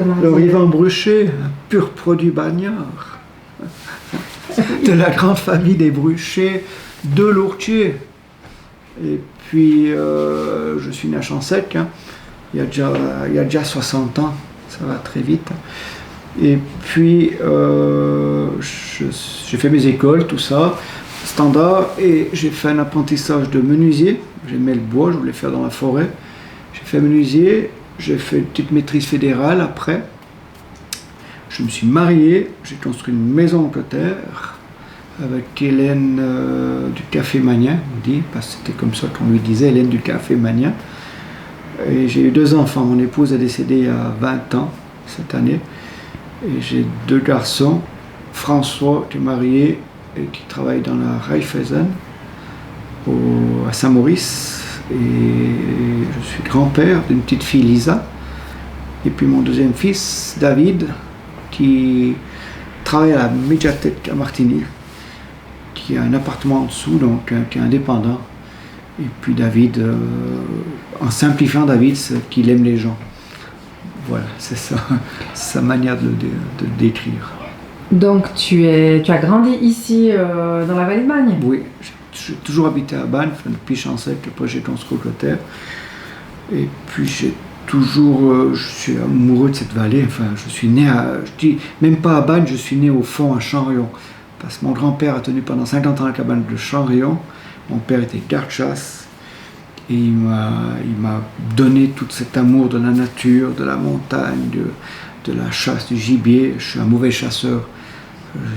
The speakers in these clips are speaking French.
Alors Yvan Bruchet, un pur produit bagnard, de la grande famille des Bruchet de Lourtier. Et puis je suis né à Chansec, hein. il y a déjà 60 ans, ça va très vite. Et puis j'ai fait mes écoles, tout ça, standard, et j'ai fait un apprentissage de menuisier. J'aimais le bois, je voulais faire dans la forêt. J'ai fait menuisier, j'ai fait une petite maîtrise fédérale après. Je me suis marié, j'ai construit une maison en Angleterre avec Hélène du Café Magnin, on dit, parce que c'était comme ça qu'on lui disait, Hélène du Café Magnin. Et j'ai eu 2 enfants, mon épouse est décédée il y a 20 ans, cette année. Et j'ai 2 garçons, François qui est marié et qui travaille dans la Raiffeisen à Saint-Maurice. Et je suis grand-père d'une petite fille Lisa. Et puis mon deuxième fils, David, qui travaille à la médiathèque à Martigny, qui a un appartement en dessous, donc qui est indépendant. Et puis David, en simplifiant David, c'est qu'il aime les gens. Voilà, c'est ça, sa manière de le décrire. Donc tu as grandi ici dans la vallée de Bagne? Oui, j'ai toujours habité à Bagne, depuis Chansec, après j'ai construit Angleterre. Et puis je suis amoureux de cette vallée, enfin je suis né je dis même pas à Bagne, je suis né au fond à Champrion. Parce que mon grand-père a tenu pendant 50 ans la cabane de Champrion, mon père était garde-chasse. Et il m'a donné tout cet amour de la nature, de la montagne, de la chasse, du gibier. Je suis un mauvais chasseur.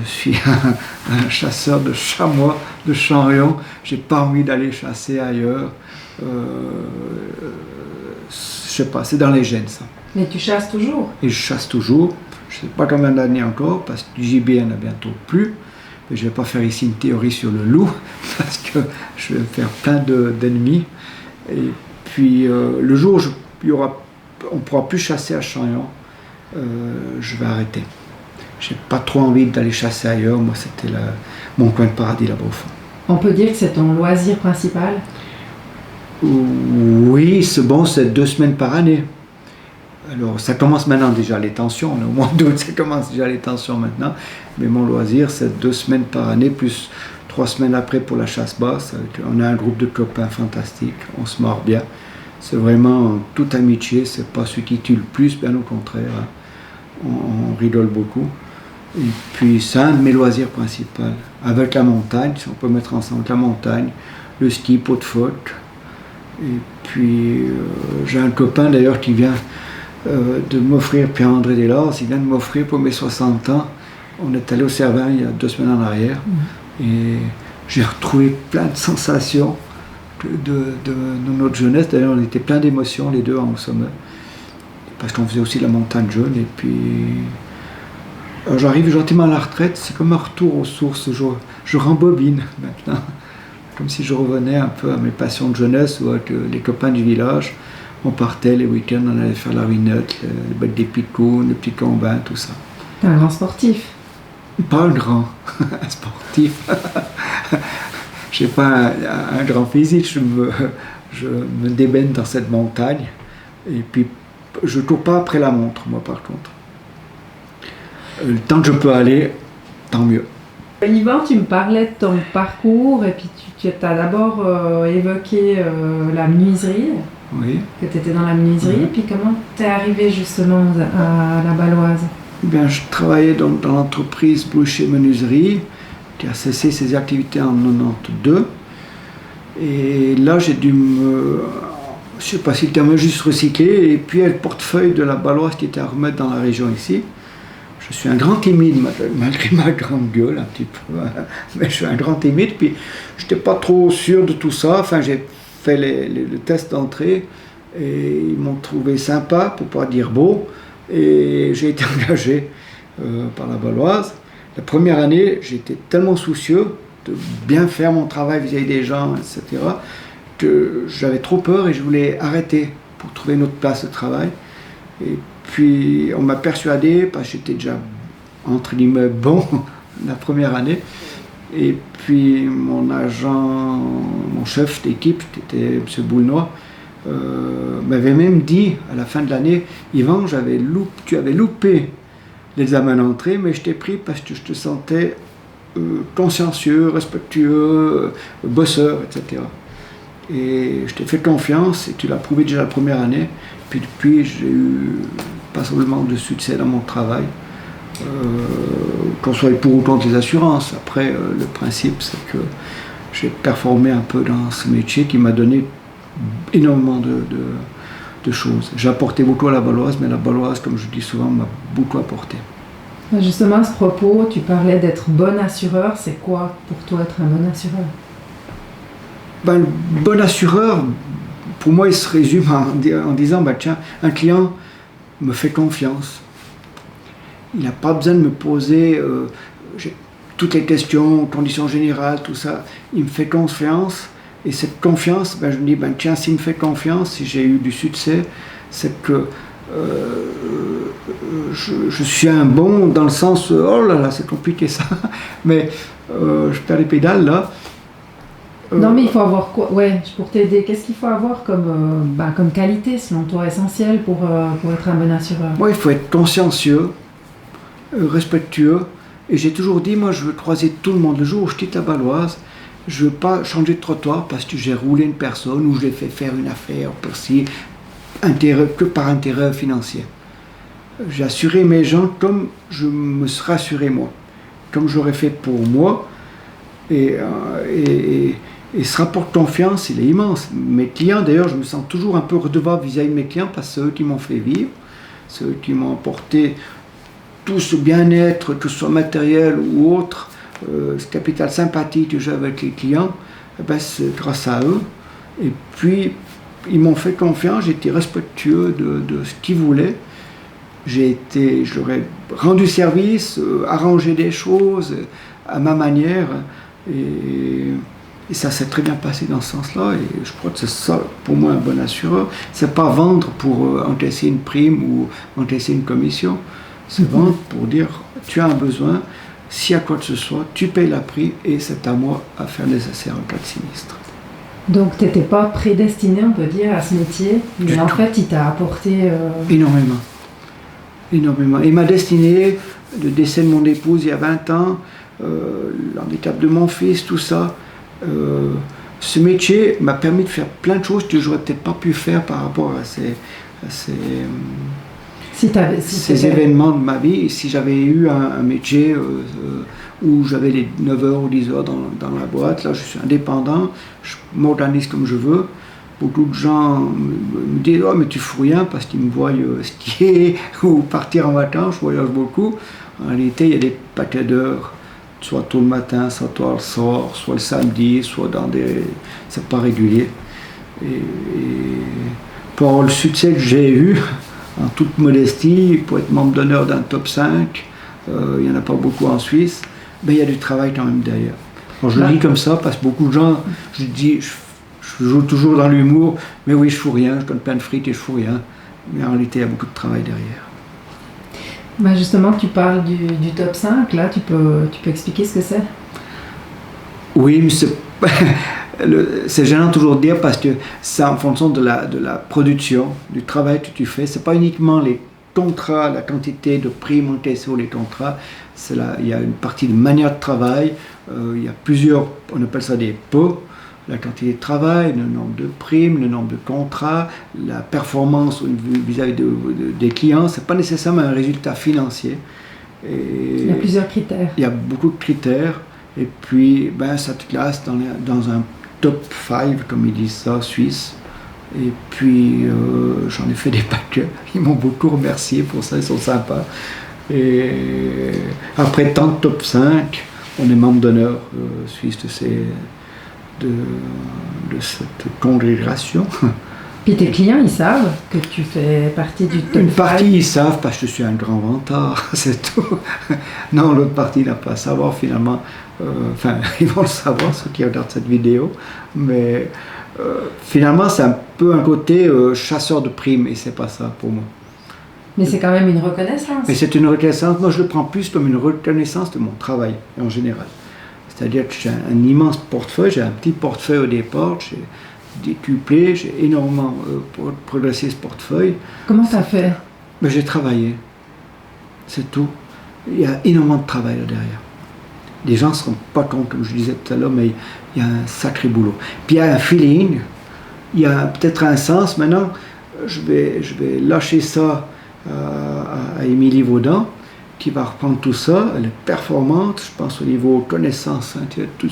Je suis un chasseur de chamois, de Champrion. J'ai pas envie d'aller chasser ailleurs. Je sais pas, c'est dans les gènes ça. Mais tu chasses toujours? Et je chasse toujours. Je sais pas combien d'années encore, parce que du gibier, il n'y en a bientôt plus. Mais je vais pas faire ici une théorie sur le loup, parce que je vais me faire plein d'ennemis. Et puis le jour où on ne pourra plus chasser à Champrion, je vais arrêter. J'ai pas trop envie d'aller chasser ailleurs. Moi, c'était mon coin de paradis là-bas au fond. On peut dire que c'est ton loisir principal? Oui, c'est 2 semaines par année. Alors ça commence maintenant déjà les tensions. Au mois d'août, ça commence déjà les tensions maintenant. Mais mon loisir, c'est 2 semaines par année, plus 3 semaines après pour la chasse basse. On a un groupe de copains fantastiques, on se marre bien. C'est vraiment toute amitié, c'est pas celui qui tue le plus, bien au contraire. Hein. On rigole beaucoup. Et puis c'est un de mes loisirs principaux. Avec la montagne, si on peut mettre ensemble la montagne, le ski, pot de faute. Et puis j'ai un copain d'ailleurs qui vient de m'offrir, Pierre-André Deslards, il vient de m'offrir pour mes 60 ans. On est allé au Cervin il y a 2 semaines en arrière. Et j'ai retrouvé plein de sensations de notre jeunesse. D'ailleurs, on était plein d'émotions, les deux, en sommet. Parce qu'on faisait aussi la montagne jaune. Et puis, j'arrive gentiment à la retraite. C'est comme un retour aux sources. Je rembobine maintenant. Comme si je revenais un peu à mes passions de jeunesse, ou avec les copains du village. On partait les week-ends, on allait faire la ruinette, les bêtes des pitcounes, les petits combats, tout ça. T'es un grand sportif? Pas un grand, un sportif. Je n'ai pas un grand physique, je me débaigne dans cette montagne. Et puis, je ne cours pas après la montre, moi, par contre. Le temps que je peux aller, tant mieux. Yvan, tu me parlais de ton parcours, et puis tu as d'abord évoqué la menuiserie. Oui. Que tu étais dans la menuiserie, et puis comment tu es arrivé justement à la Balloise? Bien, je travaillais dans l'entreprise Bruchet Menuiserie, qui a cessé ses activités en 92. Et là, j'ai dû je ne sais pas si le terme est juste recycler, et puis il y a le portefeuille de la Balloise qui était à remettre dans la région ici. Je suis un grand timide, malgré ma grande gueule un petit peu, mais je suis un grand timide, puis je n'étais pas trop sûr de tout ça. Enfin, j'ai fait le test d'entrée, et ils m'ont trouvé sympa, pour pas dire beau. Et j'ai été engagé par la Balloise. La première année, j'étais tellement soucieux de bien faire mon travail vis-à-vis des gens, etc., que j'avais trop peur et je voulais arrêter pour trouver une autre place de travail. Et puis on m'a persuadé, parce que j'étais déjà entre guillemets bon la première année. Et puis mon agent, mon chef d'équipe, qui était M. Boulnois, m'avait même dit à la fin de l'année, Yvan, tu avais loupé l'examen d'entrée, mais je t'ai pris parce que je te sentais consciencieux, respectueux, bosseur, etc. Et je t'ai fait confiance et tu l'as prouvé déjà la première année. Puis depuis, j'ai eu pas seulement de succès dans mon travail, qu'on soit pour ou contre les assurances. Après, le principe, c'est que j'ai performé un peu dans ce métier qui m'a donné énormément de choses. J'ai apporté beaucoup à la Baloise, mais la Baloise, comme je dis souvent, m'a beaucoup apporté. Justement, à ce propos, tu parlais d'être bon assureur. C'est quoi pour toi être un bon assureur? Ben, le bon assureur, pour moi, il se résume en disant, ben, tiens, un client me fait confiance. Il n'a pas besoin de me poser toutes les questions, conditions générales, tout ça. Il me fait confiance. Et cette confiance, ben, je me dis, ben, tiens, s'il me fait confiance, si j'ai eu du succès, c'est que je suis un bon dans le sens, oh là là, c'est compliqué ça, mais je perds les pédales là. Non, mais il faut avoir quoi? Ouais, pour t'aider, qu'est-ce qu'il faut avoir comme qualité, selon toi, essentielle pour être un bon assureur? Moi, il faut être consciencieux, respectueux. Et j'ai toujours dit, moi, je veux croiser tout le monde. Le jour où je quitte la Baloise, je ne veux pas changer de trottoir parce que j'ai roulé une personne ou je l'ai fait faire une affaire pour si, que par intérêt financier. J'ai assuré mes gens comme je me serais assuré moi, comme j'aurais fait pour moi. Et ce rapport de confiance, il est immense. Mes clients, d'ailleurs, je me sens toujours un peu redevable vis-à-vis de mes clients parce que c'est eux qui m'ont fait vivre, c'est eux qui m'ont apporté tout ce bien-être, que ce soit matériel ou autre, ce capital sympathie que j'ai avec les clients, eh ben, c'est grâce à eux. Et puis, ils m'ont fait confiance, j'étais respectueux de ce qu'ils voulaient. Je leur ai rendu service, arrangé des choses à ma manière. Et ça s'est très bien passé dans ce sens-là. Et je crois que c'est ça, pour moi, un bon assureur. C'est pas vendre pour encaisser une prime ou encaisser une commission. C'est vendre pour dire, tu as un besoin, s'il y a quoi que ce soit, tu payes la prime et c'est à moi à faire nécessaire en cas de sinistre. Donc tu n'étais pas prédestiné, on peut dire, à ce métier, mais en fait, il t'a apporté... Énormément. Énormément. Et ma destinée, le décès de mon épouse il y a 20 ans, l'handicap de mon fils, tout ça, ce métier m'a permis de faire plein de choses que je n'aurais peut-être pas pu faire par rapport à ces événements de ma vie. Si j'avais eu un métier où j'avais les 9 heures ou 10 heures dans la boîte, là je suis indépendant, je m'organise comme je veux. Beaucoup de gens me disent « Oh mais tu fous rien » parce qu'ils me voient skier ou partir en vacances, je voyage beaucoup. En réalité, il y a des paquets d'heures, soit tôt le matin, soit tôt le soir, soit le samedi, soit dans des... c'est pas régulier. Et pour avoir le succès que j'ai eu, en toute modestie, pour être membre d'honneur d'un top 5, il n'y en a pas beaucoup en Suisse, mais il y a du travail quand même derrière. Bon, je le dis comme ça parce que beaucoup de gens, je joue toujours dans l'humour, mais oui, je fous rien, je donne plein de fric et je fous rien. Mais en réalité, il y a beaucoup de travail derrière. Bah justement, tu parles du top 5, là, tu peux expliquer ce que c'est? Oui, mais c'est gênant toujours de dire parce que c'est en fonction de la production, du travail que tu fais. C'est pas uniquement les contrats, la quantité de primes encaissées ou les contrats. Il y a une partie de manière de travail, il y a plusieurs, on appelle ça des pots. La quantité de travail, le nombre de primes, le nombre de contrats, la performance vis-à-vis des clients, ce n'est pas nécessairement un résultat financier. Et il y a plusieurs critères. Il y a beaucoup de critères, et puis ça te classe dans un top 5, comme ils disent ça, suisse. Et puis j'en ai fait des paquets, ils m'ont beaucoup remercié pour ça, ils sont sympas. Et après tant de top 5, on est membre d'honneur suisse de cette congrégation. Puis tes clients, ils savent que tu fais partie du top 5? Une partie, ils savent parce que je suis un grand vantard, c'est tout. Non, l'autre partie n'a pas à savoir finalement. Ils vont le savoir, ceux qui regardent cette vidéo. Mais finalement, c'est un peu un côté chasseur de primes et c'est pas ça pour moi. Mais c'est quand même une reconnaissance. Mais c'est une reconnaissance. Moi, je le prends plus comme une reconnaissance de mon travail en général. C'est-à-dire que j'ai un immense portefeuille, j'ai un petit portefeuille au départ, j'ai décuplé, j'ai énormément progressé ce portefeuille. Comment tu as fait? Mais j'ai travaillé, c'est tout. Il y a énormément de travail là derrière. Les gens ne se rendent pas compte, comme je disais tout à l'heure, mais il y a un sacré boulot. Puis il y a un feeling, il y a peut-être un sens. Maintenant, je vais lâcher ça à Émilie Vaudan, qui va reprendre tout ça. Elle est performante, je pense au niveau connaissance, tout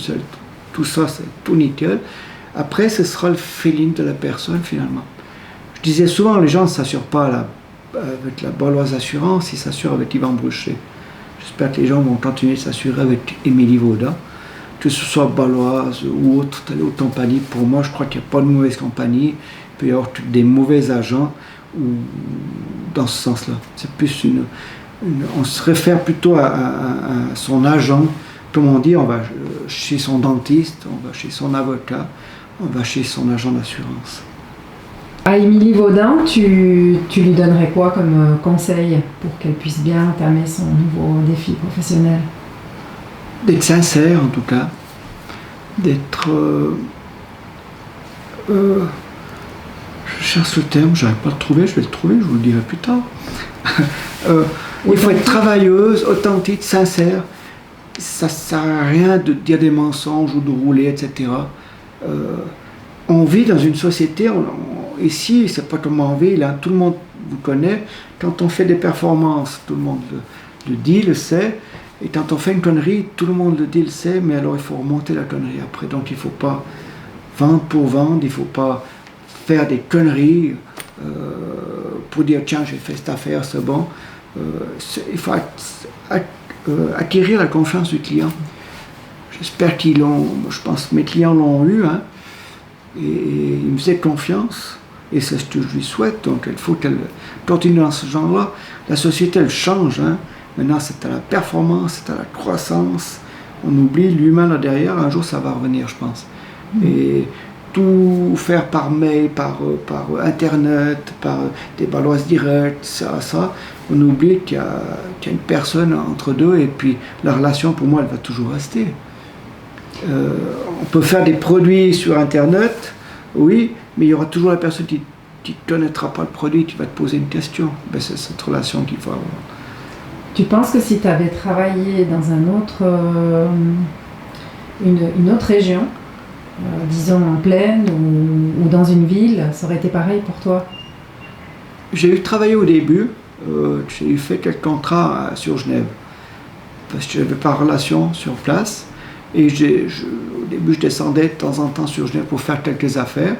ça, c'est tout nickel. Après, ce sera le feeling de la personne, finalement. Je disais souvent, les gens ne s'assurent pas avec la Baloise Assurance, ils s'assurent avec Yvan Bruchet. J'espère que les gens vont continuer de s'assurer avec Émilie Vaudan, que ce soit Baloise ou autre, telle autre compagnie. Pour moi, je crois qu'il n'y a pas de mauvaise compagnie. Il peut y avoir des mauvais agents ou dans ce sens-là. C'est plus on se réfère plutôt à son agent. Comme on dit, on va chez son dentiste, on va chez son avocat, on va chez son agent d'assurance. À Émilie Vaudan, tu lui donnerais quoi comme conseil pour qu'elle puisse bien entamer son nouveau défi professionnel? D'être sincère, en tout cas. D'être... je cherche le terme, je n'arrive pas à le trouver, je vais le trouver, je vous le dirai plus tard. Il faut être travailleuse, authentique, sincère. Ça ne sert à rien de dire des mensonges ou de rouler, etc. On vit dans une société, ici, c'est pas comme en ville, hein, tout le monde vous connaît. Quand on fait des performances, tout le monde le dit, le sait. Et quand on fait une connerie, tout le monde le dit, le sait, mais alors il faut remonter la connerie après. Donc il ne faut pas vendre pour vendre, il ne faut pas faire des conneries pour dire tiens, j'ai fait cette affaire, c'est bon. Il faut acquérir la confiance du client. J'espère qu'ils l'ont, je pense que mes clients l'ont eu, hein, et ils me faisaient confiance, et c'est ce que je lui souhaite. Donc il faut qu'elle continue dans ce genre-là. La société, elle change, hein. Maintenant c'est à la performance, c'est à la croissance. On oublie l'humain là derrière, un jour ça va revenir, je pense. Et tout faire par mail, par internet, par des baloises directes, ça, on oublie qu'il y a une personne entre deux, et puis la relation, pour moi, elle va toujours rester. On peut faire des produits sur internet, oui, mais il y aura toujours la personne qui ne connaîtra pas le produit, qui va te poser une question. Ben, c'est cette relation qu'il faut avoir. Tu penses que si tu avais travaillé dans une autre région, disons en plaine ou dans une ville, ça aurait été pareil pour toi? J'ai eu travaillé au début, j'ai fait quelques contrats sur Genève, parce que je n'avais pas de relation sur place. Et au début, je descendais de temps en temps sur Genève pour faire quelques affaires.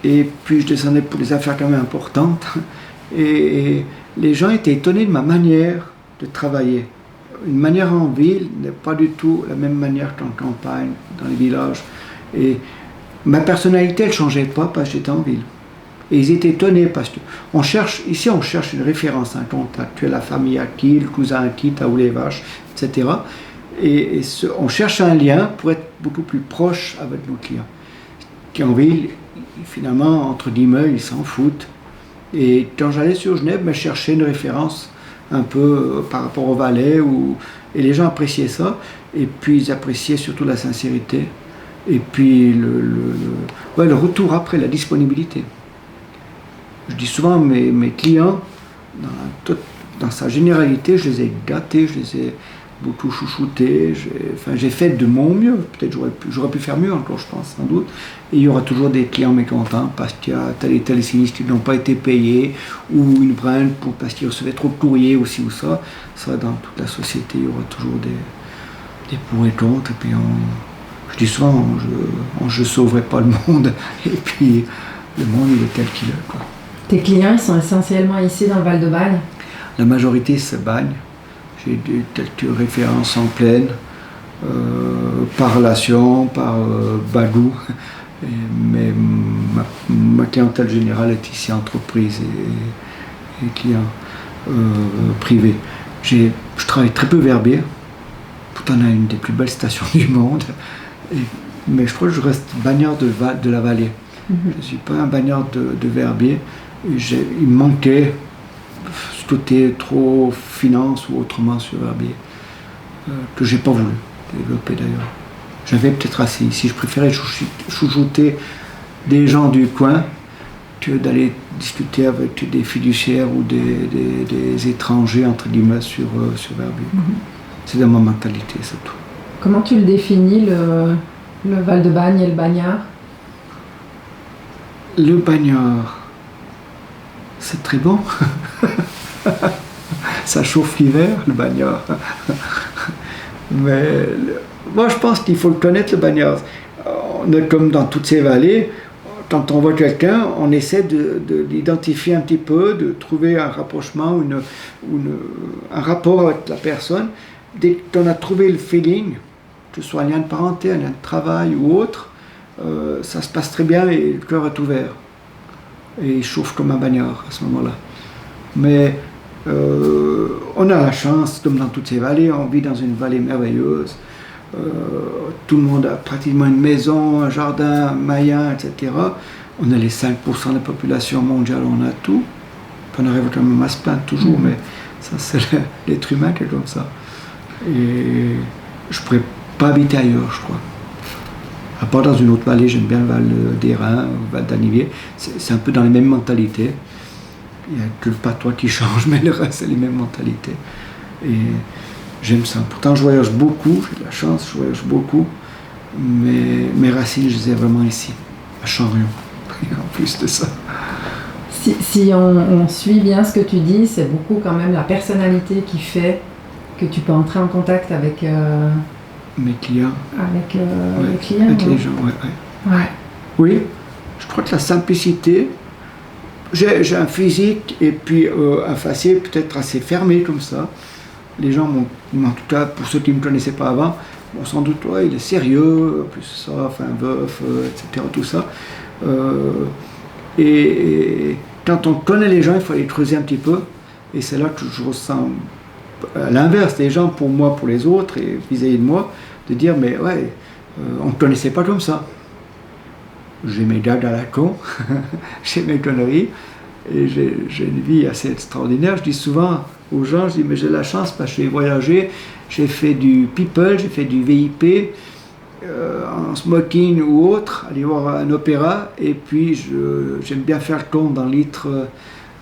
Et puis, je descendais pour des affaires quand même importantes. Et les gens étaient étonnés de ma manière de travailler. Une manière en ville n'est pas du tout la même manière qu'en campagne, dans les villages. Et ma personnalité, elle ne changeait pas parce que j'étais en ville. Et ils étaient étonnés parce que on cherche une référence, un contact. Tu es la famille à qui, le cousin à qui, t'as où les vaches, etc. Et on cherche un lien pour être beaucoup plus proche avec nos clients. Qui en ville, finalement, entre guillemets, ils s'en foutent. Et quand j'allais sur Genève, je cherchais une référence un peu par rapport au Valais, et les gens appréciaient ça. Et puis ils appréciaient surtout la sincérité. Et puis le retour après, la disponibilité. Je dis souvent, mes clients, dans sa généralité, je les ai gâtés, je les ai beaucoup chouchoutés, j'ai fait de mon mieux. Peut-être j'aurais pu faire mieux encore, je pense, sans doute. Et il y aura toujours des clients mécontents parce qu'il y a tel et tel sinistre qui n'ont pas été payés, ou une plainte parce qu'ils recevaient trop de courriers, ou ci ou ça. Ça, dans toute la société, il y aura toujours des pour et contre. Et puis je dis souvent, je ne sauverai pas le monde. Et puis le monde, il est tel qu'il est, quoi. Tes clients, ils sont essentiellement ici dans le Val-de-Bagne? La majorité, c'est Bagne. J'ai quelques références en plaine, par relation, par bagou. Mais ma clientèle générale est ici entreprise et clients privés. Je travaille très peu Verbier. Pourtant, on a une des plus belles stations du monde. Mais je crois que je reste bagnard de la vallée. Je ne suis pas un bagnard de Verbier. Il me manquait ce côté trop finance ou autrement sur Verbier, que j'ai pas voulu développer d'ailleurs. J'avais peut-être assez ici, je préférais chouchouter des gens du coin que d'aller discuter avec des fiduciaires ou des étrangers, entre guillemets, sur Verbier. C'est dans ma mentalité, c'est tout. Comment tu le définis, le Val-de-Bagne et le Bagnard? Le Bagnard, c'est très bon. Ça chauffe l'hiver, le Bagnard. Mais moi, je pense qu'il faut le connaître, le Bagnard. On est comme dans toutes ces vallées. Quand on voit quelqu'un, on essaie de l'identifier un petit peu, de trouver un rapprochement, un rapport avec la personne. Dès qu'on a trouvé le feeling, que ce soit un lien de parenté, un lien de travail ou autre, ça se passe très bien et le cœur est ouvert. Et il chauffe comme un Bagnard à ce moment-là. Mais on a la chance, comme dans toutes ces vallées, on vit dans une vallée merveilleuse. Tout le monde a pratiquement une maison, un jardin, un maillan, etc. On est les 5% de la population mondiale, on a tout. On arrive quand même à se plaindre toujours, mais ça c'est l'être humain qui est comme ça. Et je ne pourrais pas habiter ailleurs, je crois. À part dans une autre vallée, j'aime bien le Val d'Airain, le Val d'Anivier. C'est un peu dans les mêmes mentalités. Il n'y a que le patois qui change, mais le reste, c'est les mêmes mentalités. Et j'aime ça. Pourtant, je voyage beaucoup, j'ai de la chance, je voyage beaucoup. Mais mes racines, je les ai vraiment ici, à Champrion. En plus de ça. Si on suit bien ce que tu dis, c'est beaucoup quand même la personnalité qui fait que tu peux entrer en contact avec mes clients. Avec les clients. Avec les gens, ouais. Oui, je crois que la simplicité. J'ai un physique et puis un faciès peut-être assez fermé comme ça. Les gens en tout cas, pour ceux qui ne me connaissaient pas avant, bon, sans doute, ouais, il est sérieux, plus ça, enfin veuf, etc. Tout ça. Et quand on connaît les gens, il faut les creuser un petit peu. Et c'est là que je ressens, à l'inverse, les gens pour moi, pour les autres et vis-à-vis de moi, de dire mais ouais, on ne me connaissait pas comme ça. J'ai mes gags à la con, j'ai mes conneries, et j'ai une vie assez extraordinaire. Je dis souvent aux gens, je dis mais j'ai la chance parce que j'ai voyagé, j'ai fait du people, j'ai fait du VIP, en smoking ou autre, aller voir un opéra, et puis j'aime bien faire le con dans l'ître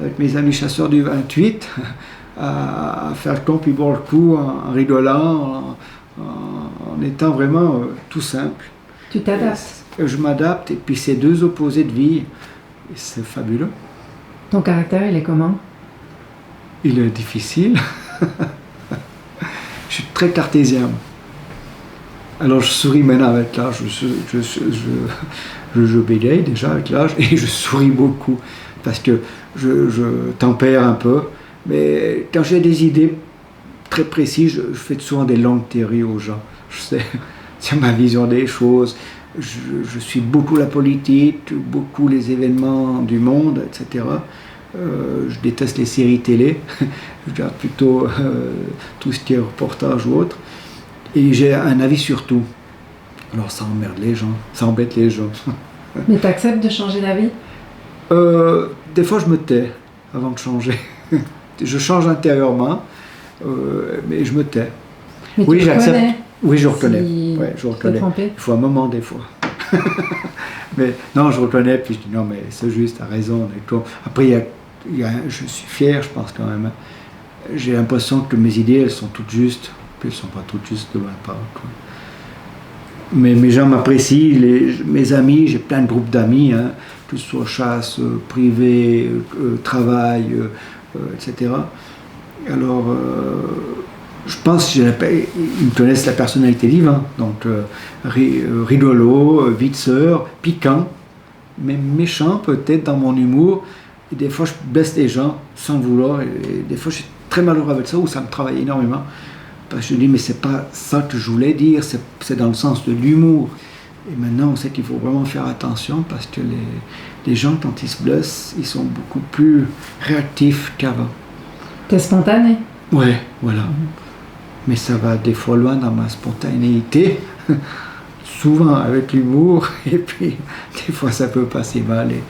avec mes amis chasseurs du 28, à faire le con puis boire le coup en rigolant, en étant vraiment tout simple. Tu t'adaptes. Je m'adapte, et puis c'est deux opposés de vie, et c'est fabuleux. Ton caractère, il est comment? Il est difficile. Je suis très cartésien. Alors je souris maintenant avec l'âge, je bégaye déjà avec l'âge, et je souris beaucoup, parce que je tempère un peu, mais quand j'ai des idées très précises, je fais souvent des longues théories aux gens. Je sais, c'est ma vision des choses. Je suis beaucoup la politique, beaucoup les événements du monde, etc. Je déteste les séries télé, je regarde plutôt tout ce qui est reportage ou autre. Et j'ai un avis sur tout. Alors ça emmerde les gens, ça embête les gens. Mais tu acceptes de changer d'avis? Des fois je me tais avant de changer. Je change intérieurement, mais je me tais. Mais oui, j'accepte. Oui, je reconnais. Si ouais, je reconnais. Il faut un moment des fois. Mais non, je reconnais, puis je dis non, mais c'est juste, t'as raison. Après, je suis fier, je pense quand même. J'ai l'impression que mes idées, elles sont toutes justes. Puis elles ne sont pas toutes justes de ma part. Quoi. Mais mes gens m'apprécient, mes amis, j'ai plein de groupes d'amis, hein, que ce soit chasse, privé, travail, etc. Alors, je pense qu'ils me connaissent la personnalité vivante, donc rigolo, vitseur, piquant, même méchant peut-être dans mon humour. Et des fois, je blesse les gens sans le vouloir, et des fois, je suis très malheureux avec ça, ou ça me travaille énormément. Parce que je dis, mais c'est pas ça que je voulais dire, c'est dans le sens de l'humour. Et maintenant, on sait qu'il faut vraiment faire attention, parce que les gens, quand ils se blessent, ils sont beaucoup plus réactifs qu'avant. T'es spontané? Ouais, voilà. Mais ça va des fois loin dans ma spontanéité, souvent avec l'humour, et puis des fois ça peut passer mal, et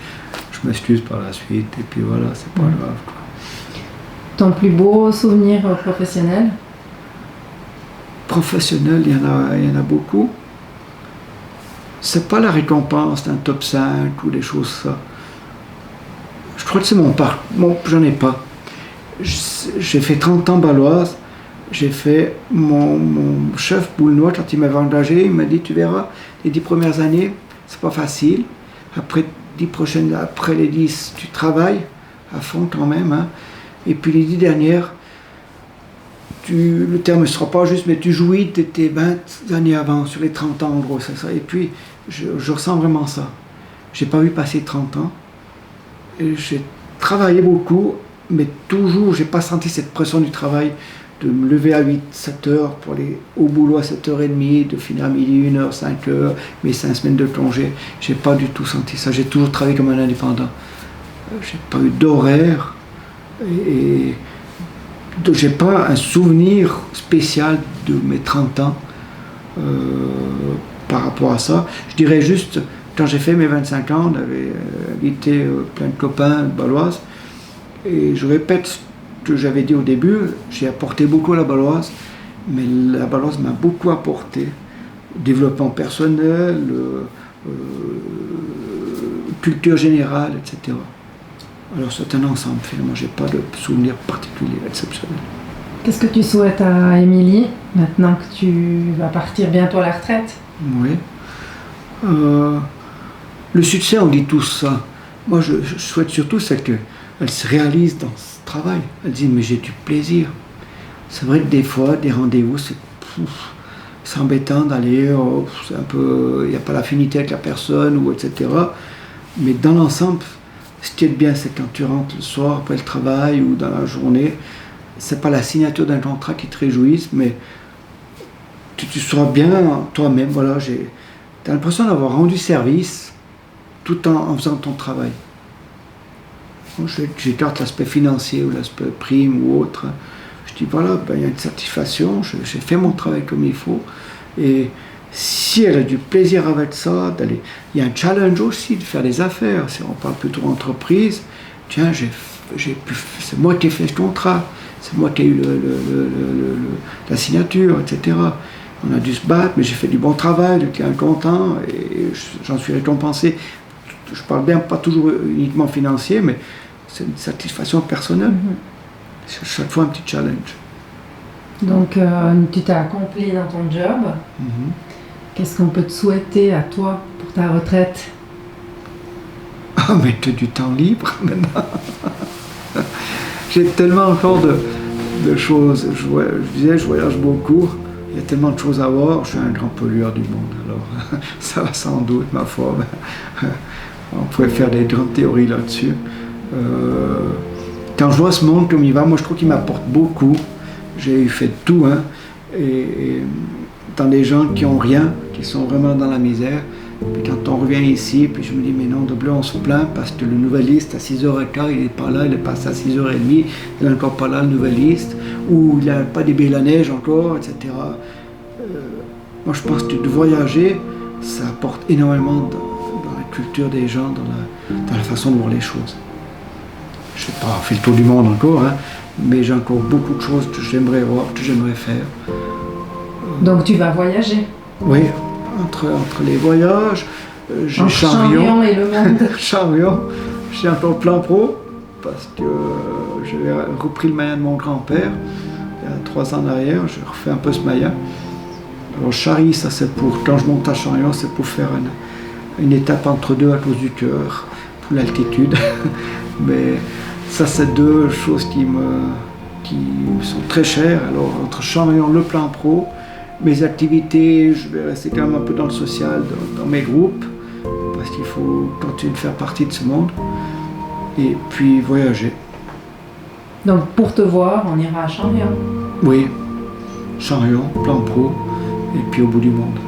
je m'excuse par la suite, et puis voilà, c'est pas grave. Quoi. Ton plus beau souvenir professionnel? Professionnel, il y en a beaucoup. c'est pas la récompense d'un top 5 ou des choses ça. Je crois que c'est mon parcours. Bon, j'en ai pas. J'ai fait 30 ans baloise. J'ai fait mon chef boulnois, quand il m'avait engagé, il m'a dit tu verras, les 10 premières années, c'est pas facile. Après les 10, tu travailles à fond quand même. Hein. Et puis les 10 dernières, le terme ne sera pas juste, mais tu jouis de tes 20 années avant, sur les 30 ans en gros, c'est ça. Et puis je ressens vraiment ça. J'ai pas vu passer 30 ans. Et j'ai travaillé beaucoup, mais toujours, j'ai pas senti cette pression du travail, de me lever à 7 heures pour aller au boulot à 7h30, de finir à midi, 1h, 5h, mes 5 semaines de congé. J'ai pas du tout senti ça. J'ai toujours travaillé comme un indépendant. J'ai pas eu d'horaire et j'ai pas un souvenir spécial de mes 30 ans par rapport à ça. Je dirais juste, quand j'ai fait mes 25 ans, on avait invité plein de copains de Baloise et je répète ce que j'avais dit au début, j'ai apporté beaucoup à la Baloise, mais la Baloise m'a beaucoup apporté, développement personnel, culture générale, etc. Alors c'est un ensemble finalement, j'ai pas de souvenir particulier exceptionnel. Qu'est-ce que tu souhaites à Émilie, maintenant que tu vas partir bientôt à la retraite? Oui. Le succès, on dit tous ça. Moi, je souhaite surtout c'est qu'elle se réalise dans ce travail. Elle dit, mais j'ai du plaisir. C'est vrai que des fois, des rendez-vous, c'est embêtant d'aller, c'est un peu, il n'y a pas l'affinité avec la personne, ou etc. Mais dans l'ensemble, ce qui est bien, c'est quand tu rentres le soir après le travail ou dans la journée, c'est pas la signature d'un contrat qui te réjouisse, mais tu seras bien toi-même. Voilà, tu as l'impression d'avoir rendu service tout en faisant ton travail. J'écarte l'aspect financier ou l'aspect prime ou autre. Je dis voilà, il y a une satisfaction, j'ai fait mon travail comme il faut. Et si elle a du plaisir avec ça, il y a un challenge aussi de faire des affaires. Si on parle plutôt d'entreprise, tiens, c'est moi qui ai fait ce contrat, c'est moi qui ai eu la signature, etc. On a dû se battre, mais j'ai fait du bon travail, le client est content et j'en suis récompensé. Je parle bien, pas toujours uniquement financier, mais c'est une satisfaction personnelle. C'est chaque fois un petit challenge. Donc, tu t'es accompli dans ton job. Qu'est-ce qu'on peut te souhaiter à toi pour ta retraite? Ah, mais tu as du temps libre maintenant. J'ai tellement encore de choses. Je disais, je voyage beaucoup. Il y a tellement de choses à voir. Je suis un grand pollueur du monde. Alors, ça va sans doute, ma foi. On pourrait faire des grandes théories là-dessus. Quand je vois ce monde comme il va, moi je trouve qu'il m'apporte beaucoup. J'ai fait tout, hein. Et dans des gens qui n'ont rien, qui sont vraiment dans la misère. Puis quand on revient ici, puis je me dis, mais non, de bleu, on se plaint parce que le nouveliste à 6h15, il n'est pas là, il est passé à 6h30, il n'est encore pas là, le nouveliste, ou il n'a pas déblayé la neige encore, etc. Moi je pense que de voyager, ça apporte énormément dans la culture des gens, dans la façon de voir les choses. Je n'ai pas fait le tour du monde encore, hein, mais j'ai encore beaucoup de choses que j'aimerais voir, que j'aimerais faire. Donc tu vas voyager? Oui, entre les voyages, j'ai Charion et le monde. Charion, j'ai encore plein pro, parce que j'ai repris le Maya de mon grand-père, il y a 3 ans en arrière, j'ai refait un peu ce Maya. Alors Chari, ça c'est pour, quand je monte à Charion, c'est pour faire une étape entre deux à cause du cœur, pour l'altitude. Mais ça c'est 2 choses qui me sont très chères. Alors entre Charion, le plan pro, mes activités, je vais rester quand même un peu dans le social, dans mes groupes, parce qu'il faut continuer de faire partie de ce monde, et puis voyager. Donc pour te voir, on ira à Charion? Oui, Charion, plan pro, et puis au bout du monde.